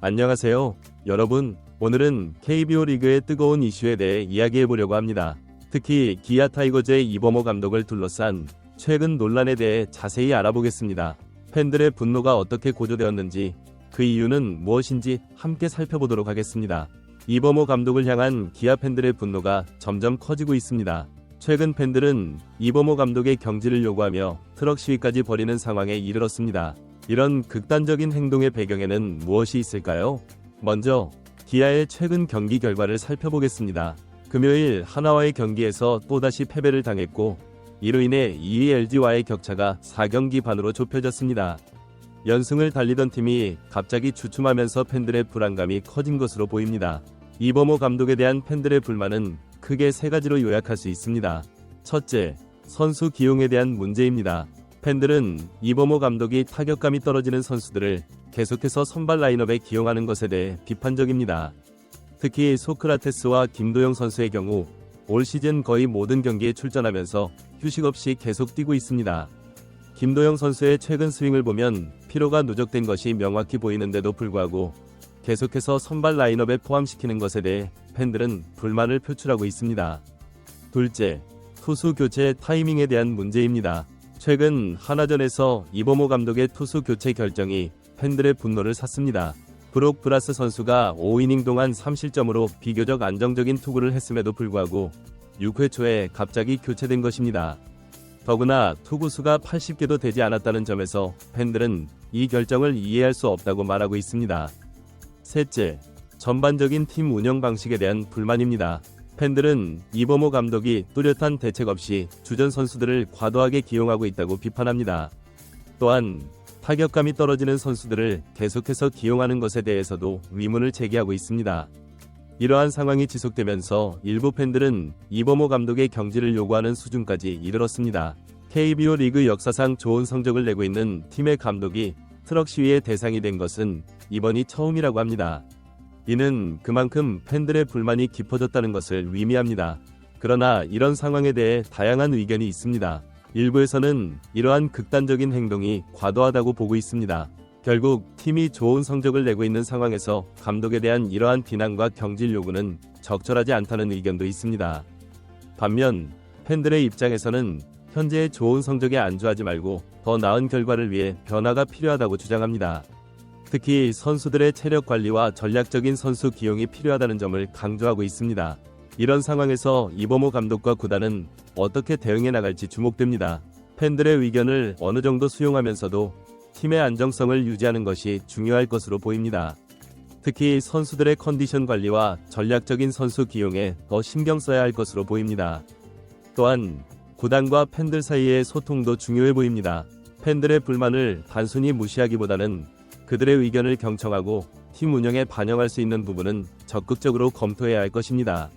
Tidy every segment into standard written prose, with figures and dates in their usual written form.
안녕하세요. 여러분, 오늘은 KBO 리그의 뜨거운 이슈에 대해 이야기해보려고 합니다. 특히 기아 타이거즈의 이범호 감독을 둘러싼 최근 논란에 대해 자세히 알아보겠습니다. 팬들의 분노가 어떻게 고조되었는지, 그 이유는 무엇인지 함께 살펴보도록 하겠습니다. 이범호 감독을 향한 기아 팬들의 분노가 점점 커지고 있습니다. 최근 팬들은 이범호 감독의 경질을 요구하며 트럭 시위까지 벌이는 상황에 이르렀습니다. 이런 극단적인 행동의 배경에는 무엇이 있을까요? 먼저 기아의 최근 경기 결과를 살펴보겠습니다. 금요일 하나와의 경기에서 또다시 패배를 당했고, 이로 인해 2위 LG와의 격차가 4경기 반으로 좁혀졌습니다. 연승을 달리던 팀이 갑자기 주춤하면서 팬들의 불안감이 커진 것으로 보입니다. 이범호 감독에 대한 팬들의 불만은 크게 세 가지로 요약할 수 있습니다. 첫째, 선수 기용에 대한 문제입니다. 팬들은 이범호 감독이 타격감이 떨어지는 선수들을 계속해서 선발 라인업에 기용하는 것에 대해 비판적입니다. 특히 소크라테스와 김도영 선수의 경우 올 시즌 거의 모든 경기에 출전하면서 휴식 없이 계속 뛰고 있습니다. 김도영 선수의 최근 스윙을 보면 피로가 누적된 것이 명확히 보이는데도 불구하고 계속해서 선발 라인업에 포함시키는 것에 대해 팬들은 불만을 표출하고 있습니다. 둘째, 투수 교체 타이밍에 대한 문제입니다. 최근 하나전에서 이범호 감독의 투수 교체 결정이 팬들의 분노를 샀습니다. 브록 브라스 선수가 5이닝 동안 3실점으로 비교적 안정적인 투구를 했음에도 불구하고 6회 초에 갑자기 교체된 것입니다. 더구나 투구수가 80개도 되지 않았다는 점에서 팬들은 이 결정을 이해할 수 없다고 말하고 있습니다. 셋째, 전반적인 팀 운영 방식에 대한 불만입니다. 팬들은 이범호 감독이 뚜렷한 대책 없이 주전 선수들을 과도하게 기용하고 있다고 비판합니다. 또한 타격감이 떨어지는 선수들을 계속해서 기용하는 것에 대해서도 의문을 제기하고 있습니다. 이러한 상황이 지속되면서 일부 팬들은 이범호 감독의 경질을 요구하는 수준까지 이르렀습니다. KBO 리그 역사상 좋은 성적을 내고 있는 팀의 감독이 트럭 시위의 대상이 된 것은 이번이 처음이라고 합니다. 이는 그만큼 팬들의 불만이 깊어졌다는 것을 의미합니다. 그러나 이런 상황에 대해 다양한 의견이 있습니다. 일부에서는 이러한 극단적인 행동이 과도하다고 보고 있습니다. 결국 팀이 좋은 성적을 내고 있는 상황에서 감독에 대한 이러한 비난과 경질 요구는 적절하지 않다는 의견도 있습니다. 반면 팬들의 입장에서는 현재의 좋은 성적에 안주하지 말고 더 나은 결과를 위해 변화가 필요하다고 주장합니다. 특히 선수들의 체력 관리와 전략적인 선수 기용이 필요하다는 점을 강조하고 있습니다. 이런 상황에서 이범호 감독과 구단은 어떻게 대응해 나갈지 주목됩니다. 팬들의 의견을 어느 정도 수용하면서도 팀의 안정성을 유지하는 것이 중요할 것으로 보입니다. 특히 선수들의 컨디션 관리와 전략적인 선수 기용에 더 신경 써야 할 것으로 보입니다. 또한 구단과 팬들 사이의 소통도 중요해 보입니다. 팬들의 불만을 단순히 무시하기보다는 그들의 의견을 경청하고 팀 운영에 반영할 수 있는 부분은 적극적으로 검토해야 할 것입니다.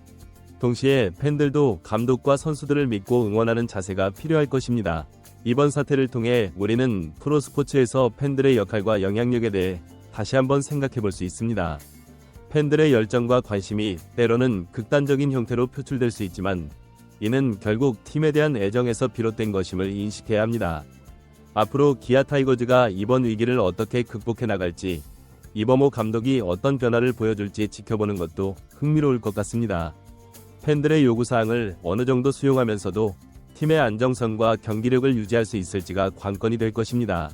동시에 팬들도 감독과 선수들을 믿고 응원하는 자세가 필요할 것입니다. 이번 사태를 통해 우리는 프로스포츠에서 팬들의 역할과 영향력에 대해 다시 한번 생각해 볼 수 있습니다. 팬들의 열정과 관심이 때로는 극단적인 형태로 표출될 수 있지만 이는 결국 팀에 대한 애정에서 비롯된 것임을 인식해야 합니다. 앞으로 기아 타이거즈가 이번 위기를 어떻게 극복해 나갈지, 이범호 감독이 어떤 변화를 보여줄지 지켜보는 것도 흥미로울 것 같습니다. 팬들의 요구사항을 어느 정도 수용하면서도 팀의 안정성과 경기력을 유지할 수 있을지가 관건이 될 것입니다.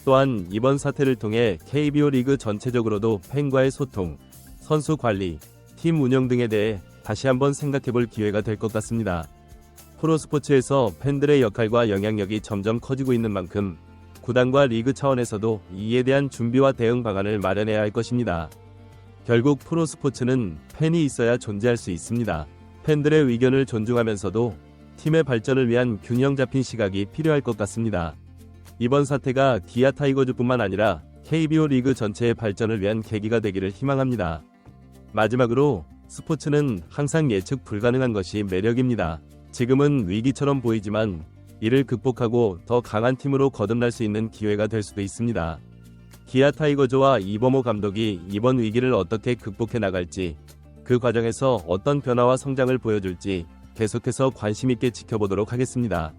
또한 이번 사태를 통해 KBO 리그 전체적으로도 팬과의 소통, 선수 관리, 팀 운영 등에 대해 다시 한번 생각해 볼 기회가 될 것 같습니다. 프로스포츠에서 팬들의 역할과 영향력이 점점 커지고 있는 만큼 구단과 리그 차원에서도 이에 대한 준비와 대응 방안을 마련해야 할 것입니다. 결국 프로스포츠는 팬이 있어야 존재할 수 있습니다. 팬들의 의견을 존중하면서도 팀의 발전을 위한 균형 잡힌 시각이 필요할 것 같습니다. 이번 사태가 기아 타이거즈뿐만 아니라 KBO 리그 전체의 발전을 위한 계기가 되기를 희망합니다. 마지막으로 스포츠는 항상 예측 불가능한 것이 매력입니다. 지금은 위기처럼 보이지만 이를 극복하고 더 강한 팀으로 거듭날 수 있는 기회가 될 수도 있습니다. 기아 타이거즈와 이범호 감독이 이번 위기를 어떻게 극복해 나갈지, 그 과정에서 어떤 변화와 성장을 보여줄지 계속해서 관심 있게 지켜보도록 하겠습니다.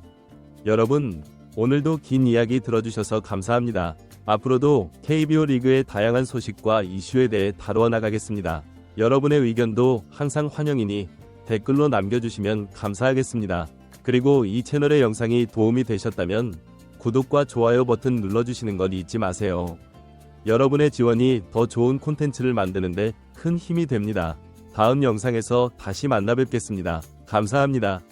여러분, 오늘도 긴 이야기 들어주셔서 감사합니다. 앞으로도 KBO 리그의 다양한 소식과 이슈에 대해 다루어 나가겠습니다. 여러분의 의견도 항상 환영이니 댓글로 남겨주시면 감사하겠습니다. 그리고 이 채널의 영상이 도움이 되셨다면 구독과 좋아요 버튼 눌러주시는 건 잊지 마세요. 여러분의 지원이 더 좋은 콘텐츠를 만드는데 큰 힘이 됩니다. 다음 영상에서 다시 만나 뵙겠습니다. 감사합니다.